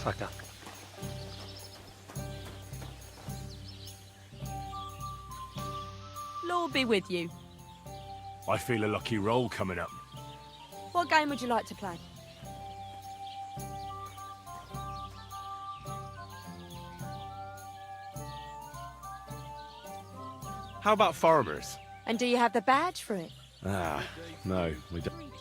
motherfucker. Lord be with you. I feel a lucky roll coming up. What game would you like to play? How about farmers? And do you have the badge for it? Ah, no, we don't.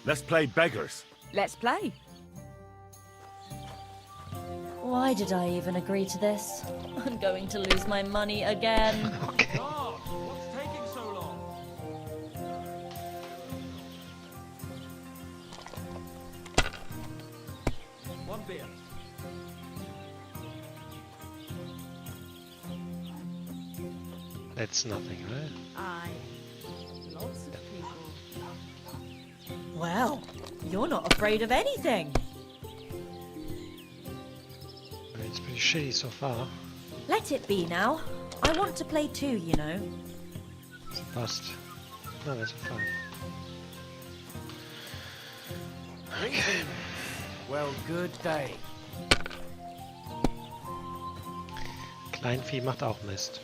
Let's play beggars. Let's play. Why did I even agree to this? I'm going to lose my money again. Okay. What's taking so long? One beer. That's nothing, right? Aye. Lots of people. Well, you're not afraid of anything. I mean, it's pretty shitty so far. Let it be now. I want to play too, you know. It's a bust. No, that's a 5. Okay. Well, good day. Kleinvieh macht auch Mist.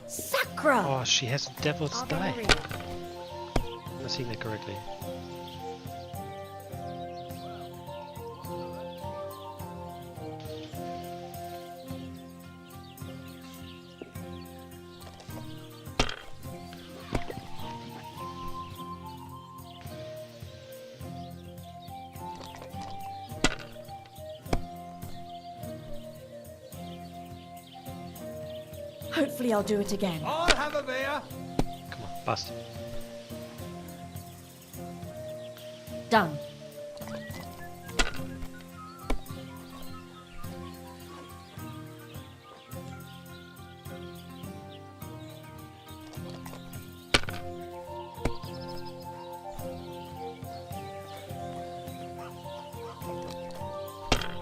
Sakra! Oh, she has a devil's die. Am I seeing that correctly? Hopefully I'll do it again. I'll have a beer. Come on, bust. Done.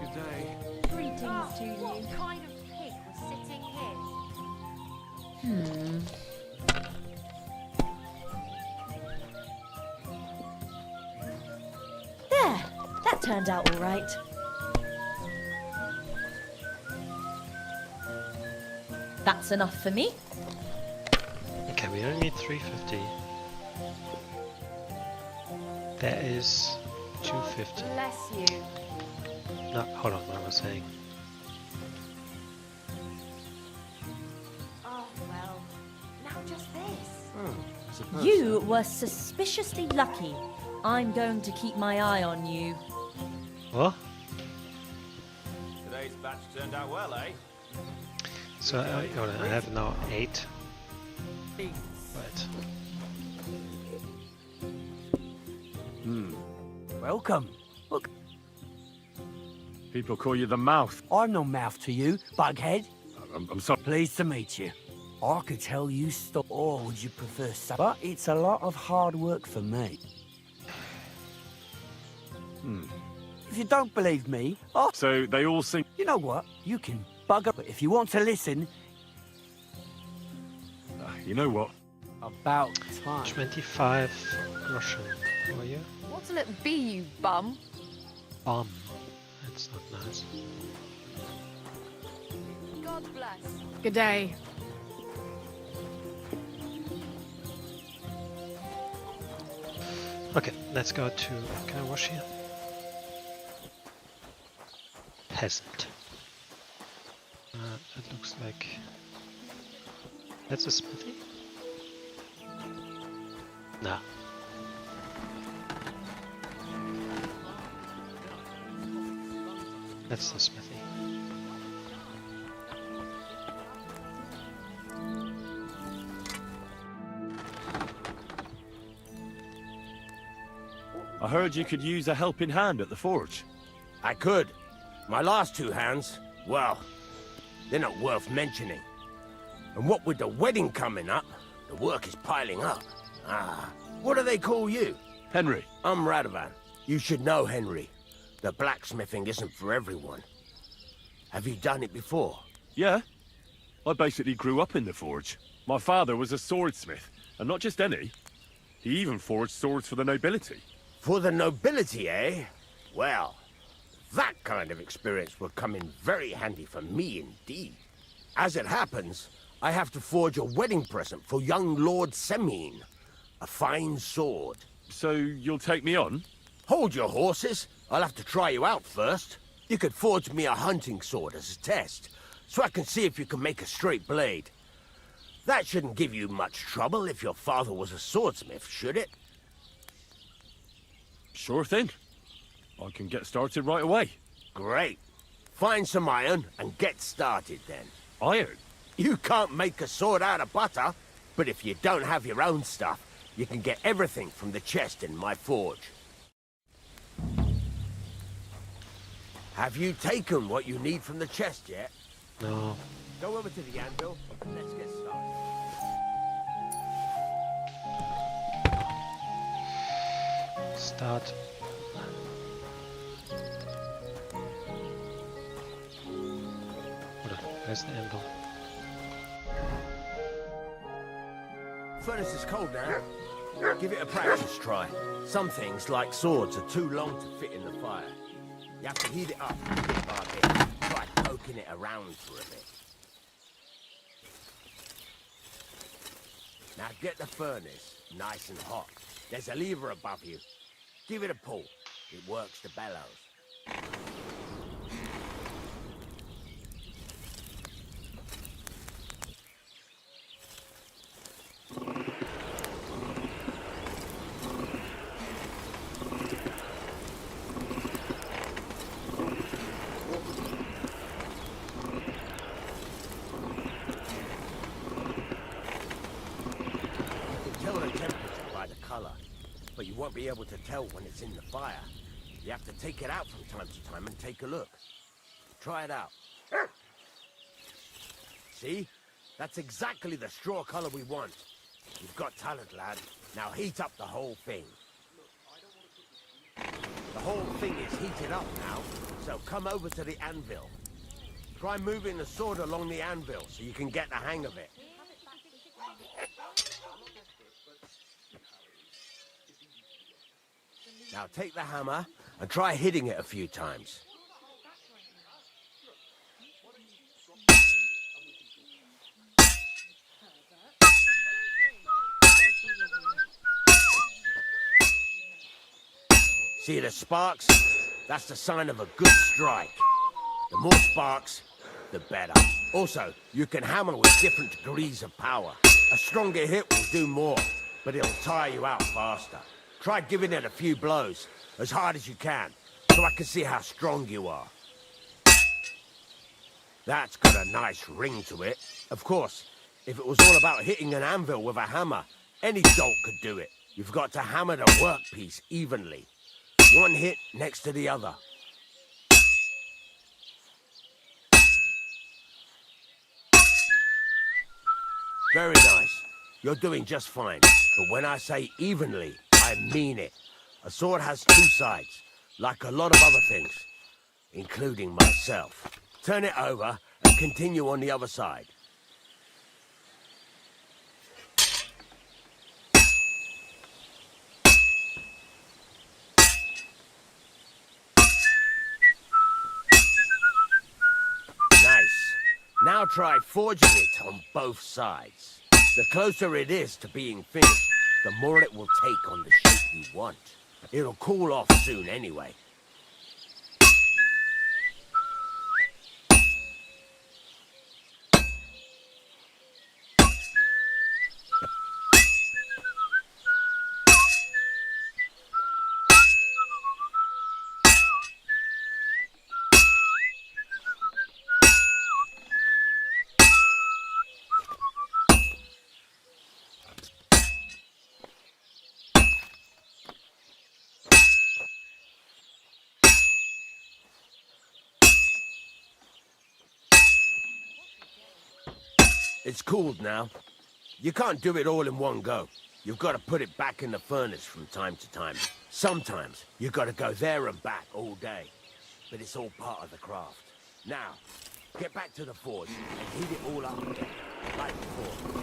Good day. Greetings to you. What kind of pig was sitting here? There! That turned out all right. That's enough for me. Okay, we only need 350. That is 250. Bless you. No, hold on, what was I saying? Oh, well. Now just this. You were suspiciously lucky. I'm going to keep my eye on you. What? Today's batch turned out well, eh? So, hold on, I have now 8. Right. Welcome. Look, People call you the mouth. I'm no mouth to you, bughead. I'm sorry. Pleased to meet you. I could tell you stuff, or would you prefer some? But it's a lot of hard work for me. If you don't believe me, So they all sing. you know what? You can bugger. But if you want to listen, You know what? about time. 25 groschen. How are you? What'll it be, you bum? Bomb. That's not nice. God bless. Good day. Okay, let's go to... Can I wash here? Peasant. That looks like... That's a smithy? Nah. That's the smithy. I heard you could use a helping hand at the forge. I could. My last 2 hands, well, they're not worth mentioning. And what with the wedding coming up, the work is piling up. What do they call you? Henry. I'm Radovan. You should know, Henry. The blacksmithing isn't for everyone. Have you done it before? Yeah. I basically grew up in the forge. My father was a swordsmith, And not just any. He even forged swords for the nobility. For the nobility, eh? Well, that kind of experience will come in very handy for me indeed. As it happens, I have to forge a wedding present for young Lord Semine. A fine sword. So you'll take me on? Hold your horses. I'll have to try you out first. You could forge me a hunting sword as a test, so I can see if you can make a straight blade. That shouldn't give you much trouble if your father was a swordsmith, should it? Sure thing. I can get started right away. Great. Find some iron and get started then. Iron? You can't make a sword out of butter, but if you don't have your own stuff, you can get everything from the chest in my forge. Have you taken what you need from the chest yet? No. Go over to the anvil and let's get started. Start. Where's the anvil? Furnace is cold now. Give it a practice try. Some things, like swords, are too long to fit in the fire. You have to heat it up bit by bit. Try poking it around for a bit. Now get the furnace nice and hot. There's a lever above you. Give it a pull. It works the bellows. Tell the temperature by the color, but you won't be able to tell when it's in the fire. You have to take it out from time to time and take a look. Try it out. See? That's exactly the straw color we want. You've got talent, lad. Now heat up the whole thing. The whole thing is heated up now, so come over to the anvil. Try moving the sword along the anvil so you can get the hang of it. Now take the hammer and try hitting it a few times. See the sparks? That's the sign of a good strike. The more sparks, the better. Also, you can hammer with different degrees of power. A stronger hit will do more, but it'll tire you out faster. Try giving it a few blows, as hard as you can, so I can see how strong you are. That's got a nice ring to it. Of course, if it was all about hitting an anvil with a hammer, any dolt could do it. You've got to hammer the workpiece evenly. One hit next to the other. Very nice. You're doing just fine. But when I say evenly, I mean it. A sword has two sides, like a lot of other things, including myself. Turn it over and continue on the other side. Nice. Now try forging it on both sides. The closer it is to being finished, the more it will take on the shape you want. It'll cool off soon anyway. It's cooled now. You can't do it all in one go. You've got to put it back in the furnace from time to time. Sometimes you've got to go there and back all day. But it's all part of the craft. Now, get back to the forge and heat it all up again, like before.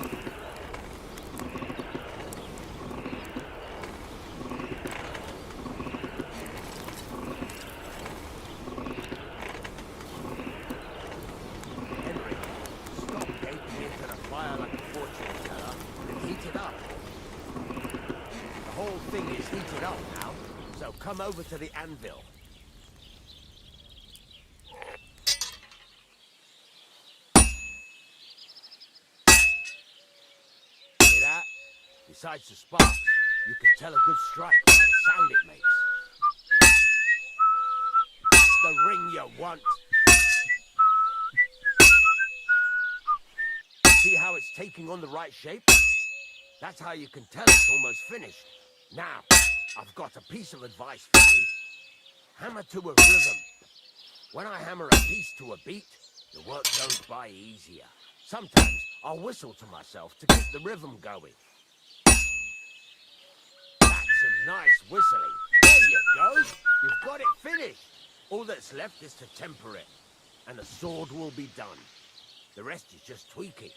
heated up. The whole thing is heated up now, so come over to the anvil. Hear that? Besides the sparks, you can tell a good strike by the sound it makes. That's the ring you want. See how it's taking on the right shape? That's how you can tell it's almost finished. Now, I've got a piece of advice for you. Hammer to a rhythm. When I hammer a piece to a beat, the work goes by easier. Sometimes I'll whistle to myself to keep the rhythm going. That's some nice whistling. There you go. You've got it finished. All that's left is to temper it, and the sword will be done. The rest is just tweaking.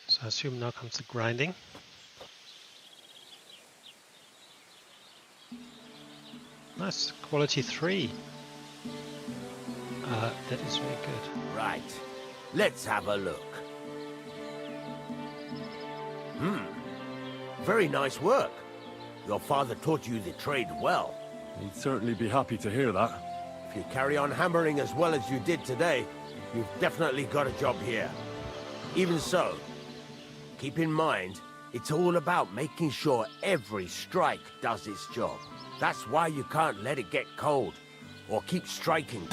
So I assume now comes the grinding. Nice, quality 3. That is very good. Right. Let's have a look. Very nice work. Your father taught you the trade well. He'd certainly be happy to hear that. If you carry on hammering as well as you did today, you've definitely got a job here. Even so, keep in mind, it's all about making sure every strike does its job. That's why you can't let it get cold, or keep striking.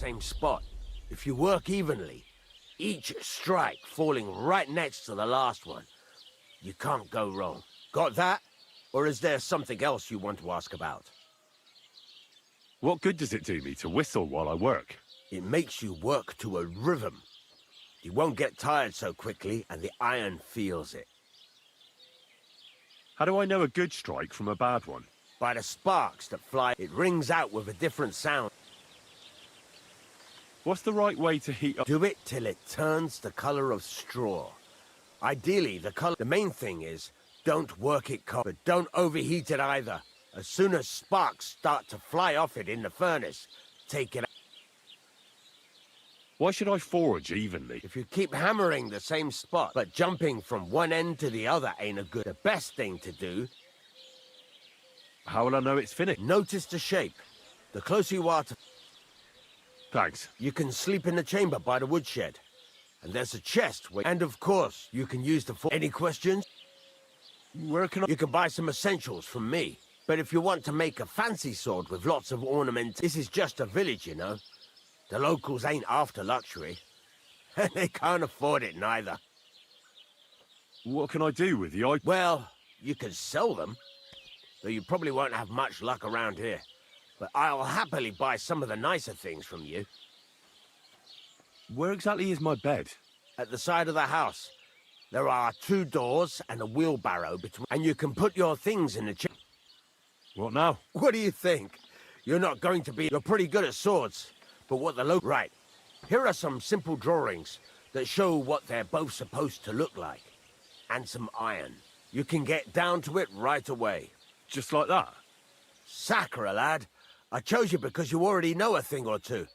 same spot. If you work evenly, each strike falling right next to the last one, you can't go wrong. Got that? Or is there something else you want to ask about? What good does it do me to whistle while I work? It makes you work to a rhythm. You won't get tired so quickly, and the iron feels it. How do I know a good strike from a bad one? By the sparks that fly, it rings out with a different sound. What's the right way to heat up? Do it till it turns the color of straw. Ideally, the main thing is, don't work it cold, but don't overheat it either. As soon as sparks start to fly off it in the furnace, take it out. Why should I forge evenly? If you keep hammering the same spot, but jumping from one end to the other ain't a good. The best thing to do, How will I know it's finished? notice the shape. The closer you are to... Thanks. You can sleep in the chamber by the woodshed. And there's a chest where... And of course, you can use the... Any questions? Where can I... You can buy some essentials from me. But if you want to make a fancy sword with lots of ornament, this is just a village, you know. The locals ain't after luxury. They can't afford it neither. What can I do with the item? Well, you can sell them. Though you probably won't have much luck around here. But I'll happily buy some of the nicer things from you. Where exactly is my bed? At the side of the house, there are 2 doors and a wheelbarrow between, and you can put your things in the What now? What do you think? You're not going to be... You're pretty good at swords, but what the local... Right. Here are some simple drawings that show what they're both supposed to look like. And some iron. You can get down to it right away. Just like that? Sacre, lad. I chose you because you already know a thing or two.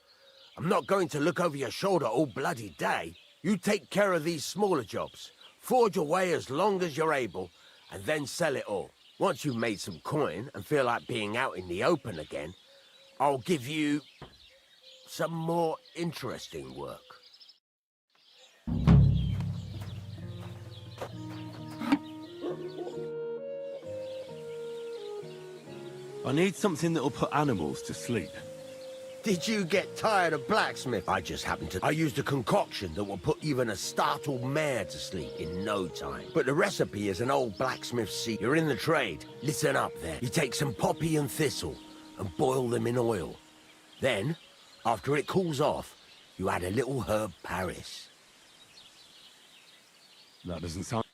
I'm not going to look over your shoulder all bloody day. You take care of these smaller jobs. Forge away as long as you're able, and then sell it all. Once you've made some coin and feel like being out in the open again, I'll give you some more interesting work. I need something that'll put animals to sleep. Did you get tired of blacksmith? I just happened to... I used a concoction that will put even a startled mare to sleep in no time. But the recipe is an old blacksmith secret. You're in the trade. Listen up then. You take some poppy and thistle and boil them in oil. Then, after it cools off, you add a little herb Paris. That doesn't sound...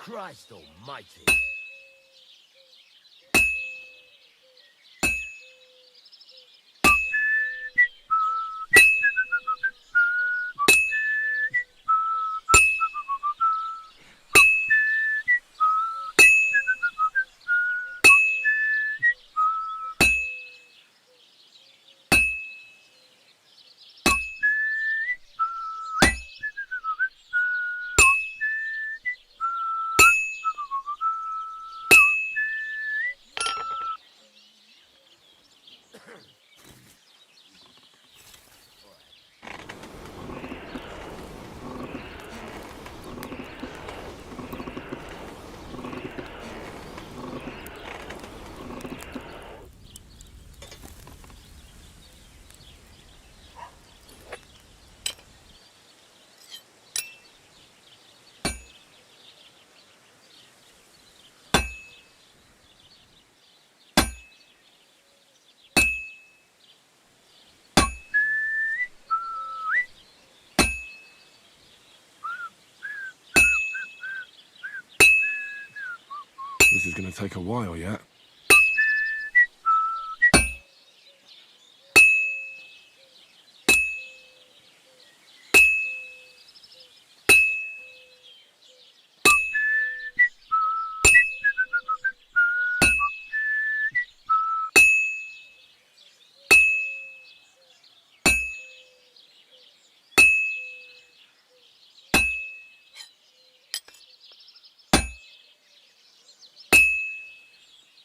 Christ almighty. This is going to take a while yet.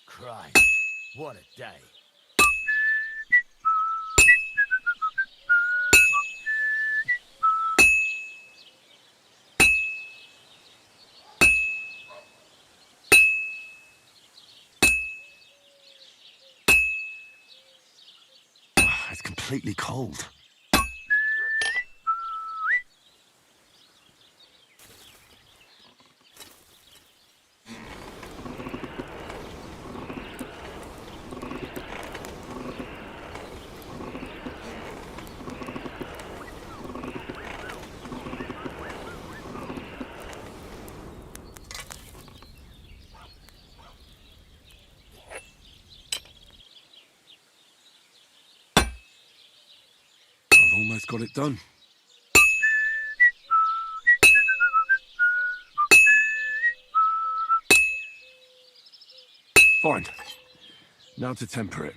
Christ, what a day. It's completely cold. I've almost got it done. Fine. Now to temper it.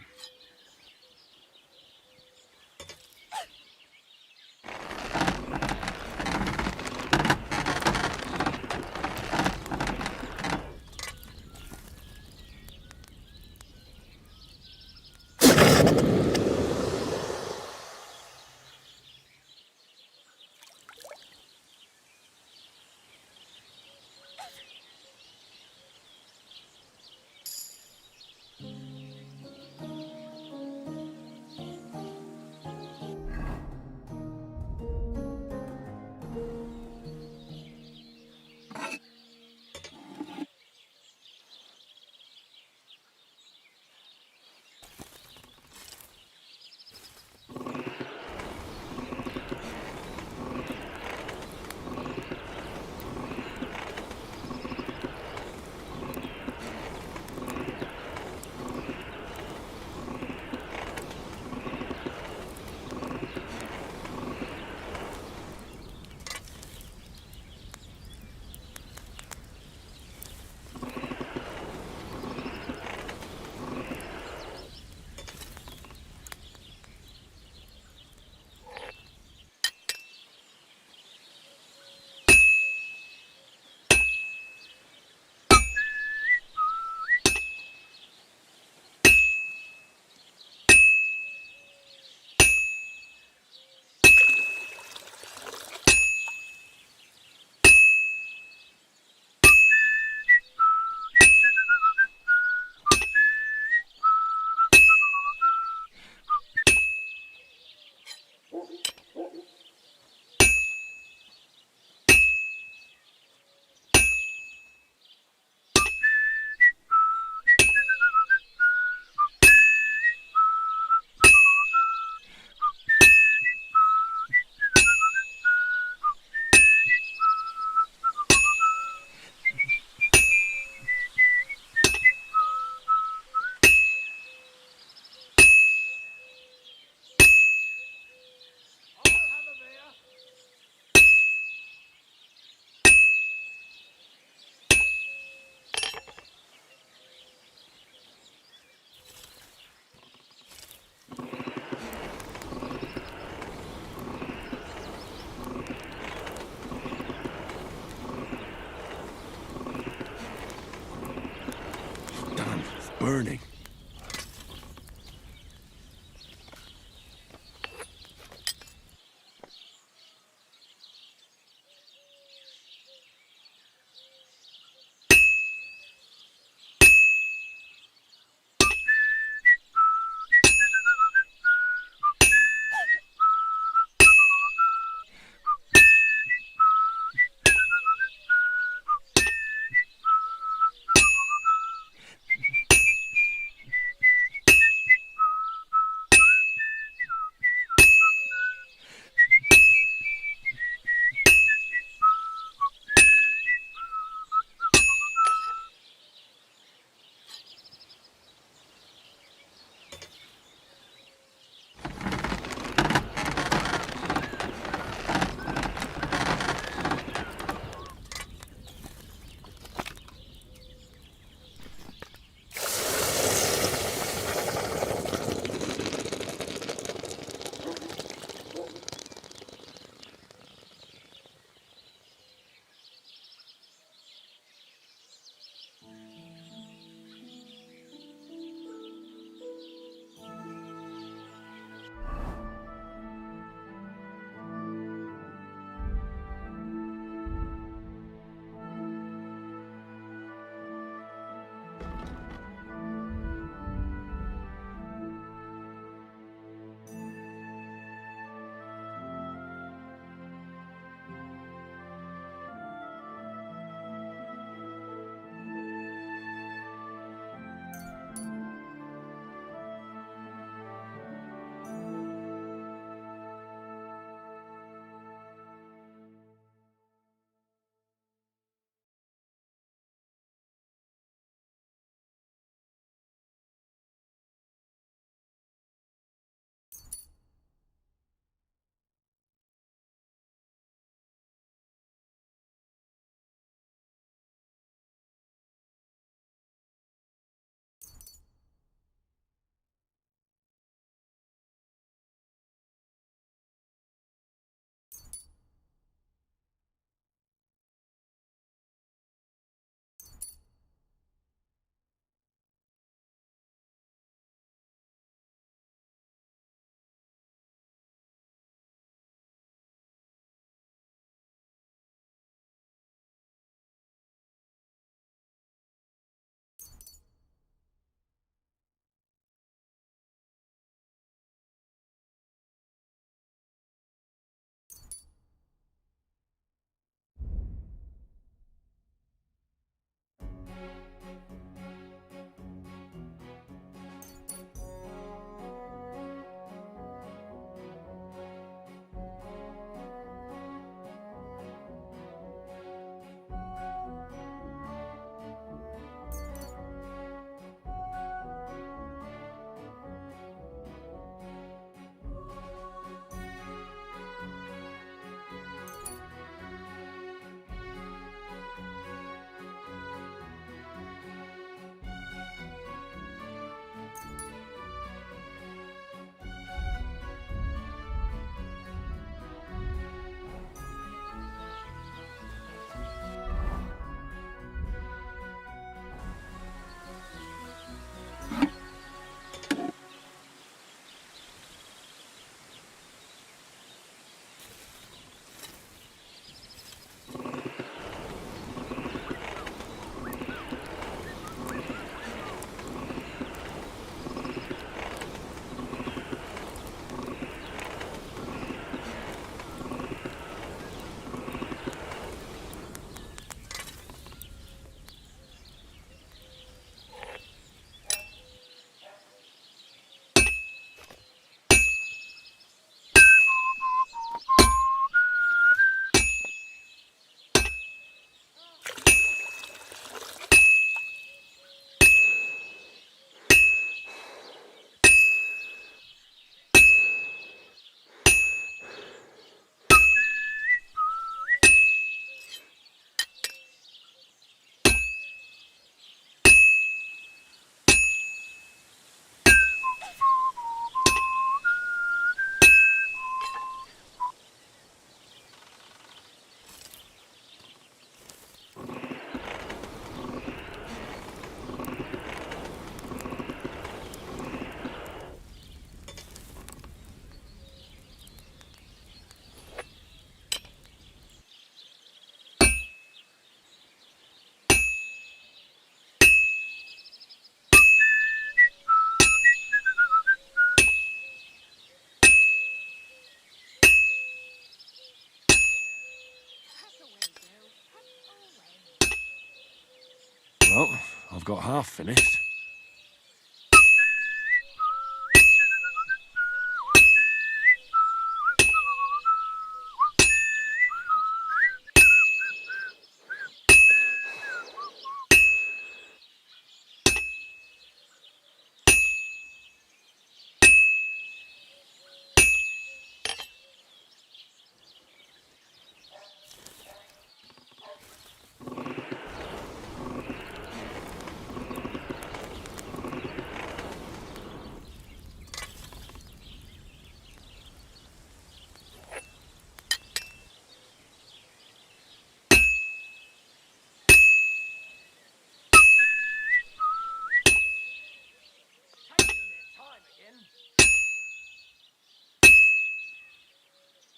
Well, I've got half finished.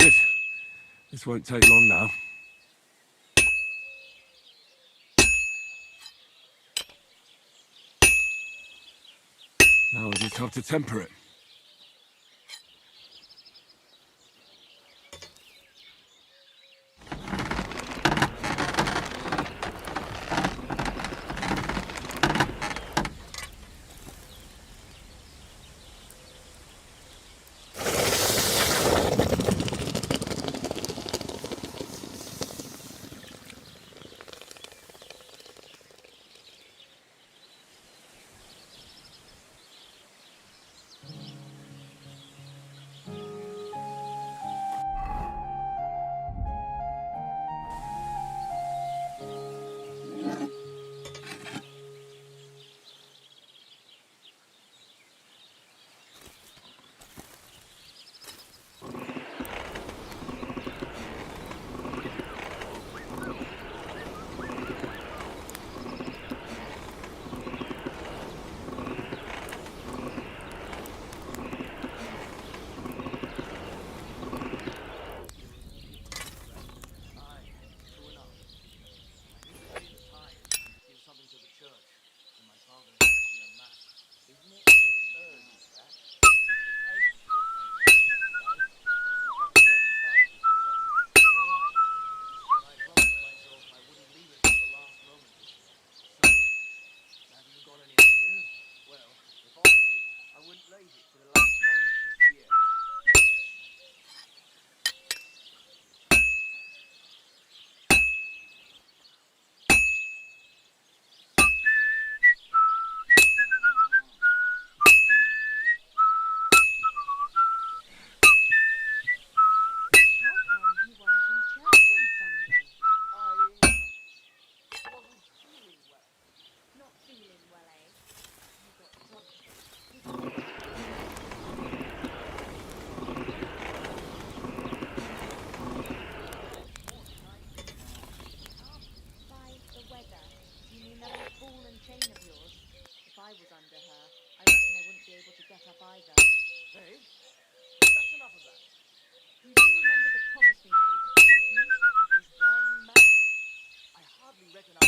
Good. This won't take long now. Now I just have to temper it.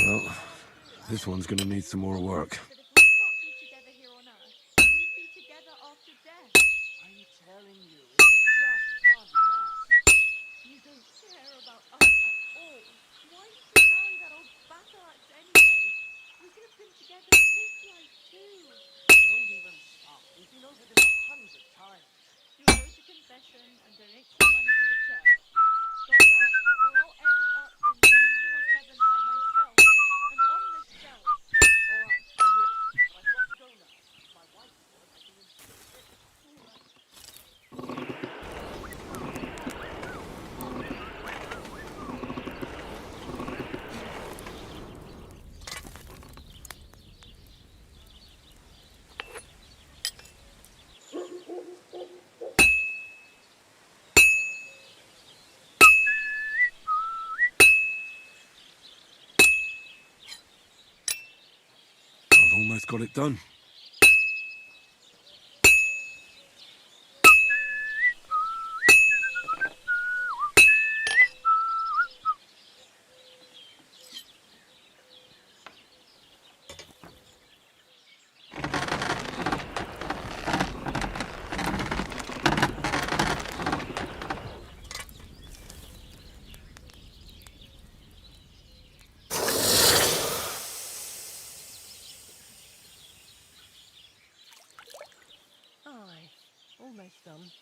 Well, this one's gonna need some more work. I've almost got it done. Aye, almost done.